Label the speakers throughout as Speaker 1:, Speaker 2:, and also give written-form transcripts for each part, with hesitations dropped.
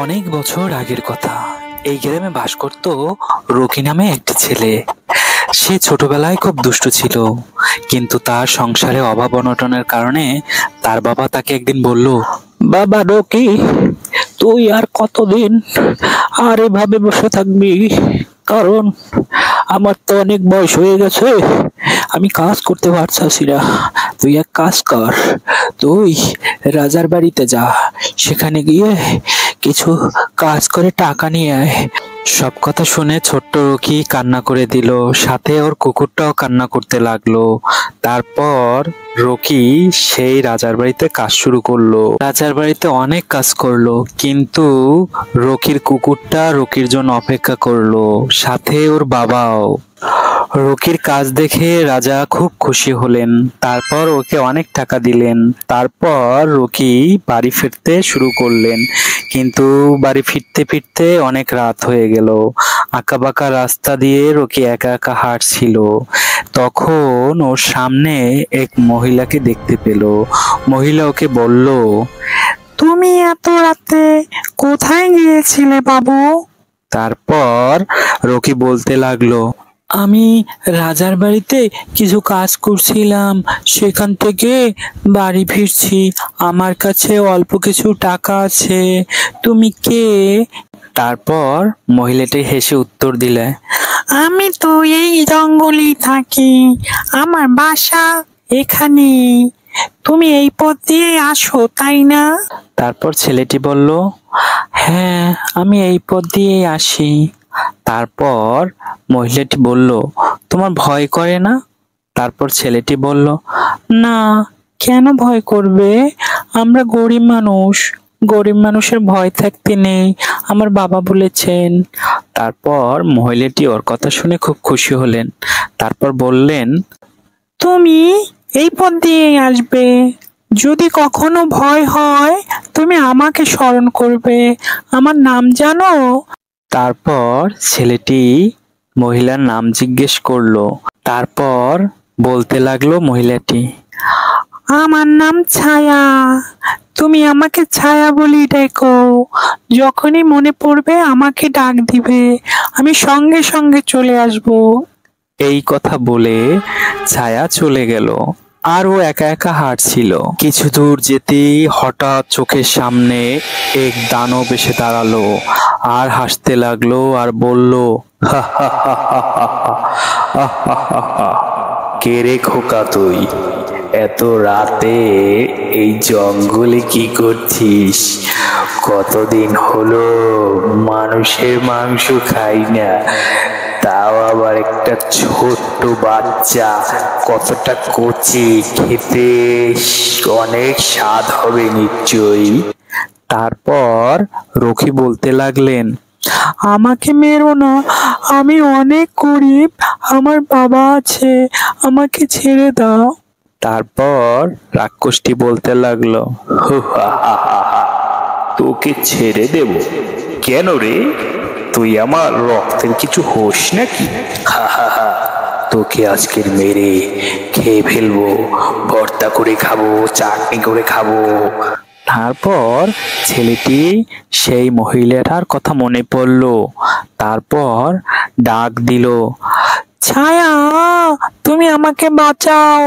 Speaker 1: অনেক বছর আগের কথা। এই গ্রামে বাস করত রকি নামে একটি ছেলে। সে ছোটবেলায় খুব দুষ্ট ছিল, কিন্তু তার সংসারে অভাব অনটনের কারণে তার বাবা তাকে একদিন বলল, বাবা রকি, তুই আর কতদিন আর এভাবে বসে থাকবি? কারণ আমার তো অনেক বয়স হয়ে গেছে, আমি কাজ করতে পারছি না। তুই এক কাজ কর, তুই রাজার বাড়িতে যা, সেখানে গিয়ে কিছু কাজ করে টাকা নিয়ে আয়। সব কথা শুনে ছোট্ট রকি কান্না করে দিল, সাথে ওর কুকুরটাও কান্না করতে লাগলো। তারপর রকি সেই রাজার বাড়িতে কাজ শুরু করলো। রাজার বাড়িতে অনেক কাজ করলো, কিন্তু রকির কুকুরটা রকির জন্য অপেক্ষা করলো, সাথে ওর বাবাও। রকির কাজ দেখে রাজা খুব খুশি হলেন, তারপর ওকে অনেক টাকা দিলেন। তারপর রকি বাড়ি ফিরতে শুরু করলেন, কিন্তু বাড়ি ফিরতে ফিরতে অনেক রাত হয়ে গেল। আঁকাবাঁকা রাস্তা দিয়ে রকি একা একা হাঁটছিল। তখন ওর সামনে এক মহিলাকে দেখতে পেল। মহিলা ওকে বলল, তুমি এত রাতে কোথায় গিয়েছিলে বাবু? তারপর রকি বলতে লাগলো, আমি রাজার বাড়িতে কিছু কাজ করছিলাম, সেখান থেকে বাড়ি ফিরছি। আমার কাছে অল্প কিছু টাকা আছে। তুমি কে? তারপর মহিলাটি হেসে উত্তর দিলে, আমি তো এই জঙ্গলেই থাকি, আমার বাসা এখানে। তুমি এই পথ দিয়ে আসো, তাই না? তারপর ছেলেটি বলল, হ্যাঁ, আমি এই পথ দিয়েই আসি। তারপর মহিলাটি বলল, তোমার ভয় করে না? তারপর ছেলেটি বলল, না, কেন ভয় করবে? আমরা গরিব মানুষ, গরিব মানুষের ভয় থাকতে নেই, আমার বাবা বলেছেন। তারপর মহিলাটি ওর কথা শুনে খুব খুশি হলেন। তারপর বললেন, তুমি এই পথ দিয়েই আসবে, যদি কখনো ভয় হয় তুমি আমাকে স্মরণ করবে, আমার নাম জানো? তারপর ছেলেটি মহিলার নাম জিজ্ঞেস করলো। তারপর বলতে লাগলো মহিলাটি, আমার নাম ছায়া, তুমি আমাকে ছায়া বলি ডেকো। যখনই মনে পড়বে আমাকে ডাক দিবে, আমি সঙ্গে সঙ্গে চলে আসব। এই কথা বলে ছায়া চলে গেল, আর ও একা একা হাঁটছিল। কিছু দূর যেতেই হঠাৎ চোখের সামনে এক দানব এসে দাঁড়ালো, আর হাসতে লাগলো আর বলল, হা হা হা হা হা হা হা হা হা। কে রে খোকা তুই? এত রাতে এই জঙ্গলে কি করছিস? কতদিন হলো মানুষের মাংস খাই না, তাও আবার একটা ছোট্ট বাচ্চা, কতটা কচি, খেতে অনেক স্বাদ হবে নিশ্চয়ই। তারপর রকি বলতে লাগলেন, আমাকে মেরো না, আমি অনেক গরিব, আমার বাবা আছে, আমাকে ছেড়ে দাও। তারপর রাক্ষসটি বলতে লাগলো, হু হা হা হা হা, তোকে ছেড়ে দেব? কেন রে? তুই আমার রক্তের কিছু হোস নাকি? হা হা হা, তোকে আজকের মেরে খেয়ে ফেলবো, ভর্তা করে খাবো, চাটনি করে খাবো। তারপর ছেলেটি সেই মহিলাটার কথা মনে পড়লো। তারপর ডাক দিল, ছায়া, তুমি আমাকে বাঁচাও,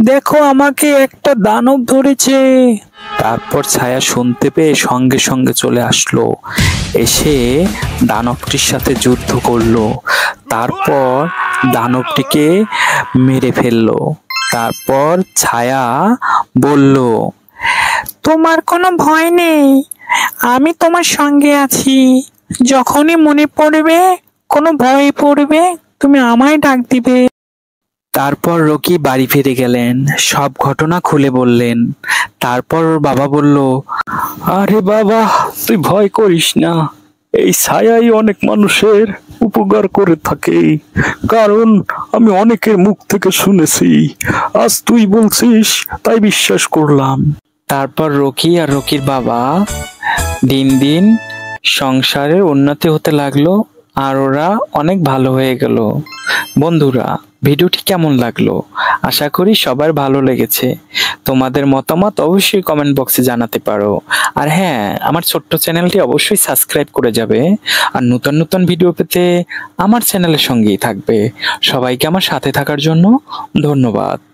Speaker 1: দেখো আমাকে একটা দানব ধরেছে। তারপর ছায়া শুনতে পেয়ে সঙ্গে সঙ্গে চলে আসলো, এসে দানবটির সাথে যুদ্ধ করলো। তারপর দানবটিকে মেরে ফেললো। তারপর ছায়া বলল, তোমার কোনো ভয় নেই, আমি তোমার সঙ্গে আছি, যখনই মনে পড়বে, কোনো ভয় পড়বে, তুমি আমায় ডাক দিবে। তারপর রকি বাড়ি ফিরে গেলেন, সব ঘটনা খুলে বললেন। তারপর ওর বাবা বলল, আরে বাবা, তুই ভয় করিস না, এই ছায়াই অনেক মানুষের উপকার করে থাকে, কারণ আমি অনেকের মুখ থেকে শুনেছি, আজ তুই বলছিস তাই বিশ্বাস করলাম। তারপর রকি আর রকির বাবা দিন দিন সংসারের উন্নতি হতে লাগলো, আর ওরা অনেক ভালো হয়ে গেল। বন্ধুরা, ভিডিওটি কেমন লাগলো? আশা করি সবার ভালো লেগেছে। তোমাদের মতামত অবশ্যই কমেন্ট বক্সে জানাতে পারো। আর হ্যাঁ, আমার ছোট্ট চ্যানেলটি অবশ্যই সাবস্ক্রাইব করে যাবে। আর নতুন নতুন ভিডিও পেতে আমার চ্যানেলের সঙ্গেই থাকবে। সবাইকে আমার সাথে থাকার জন্য ধন্যবাদ।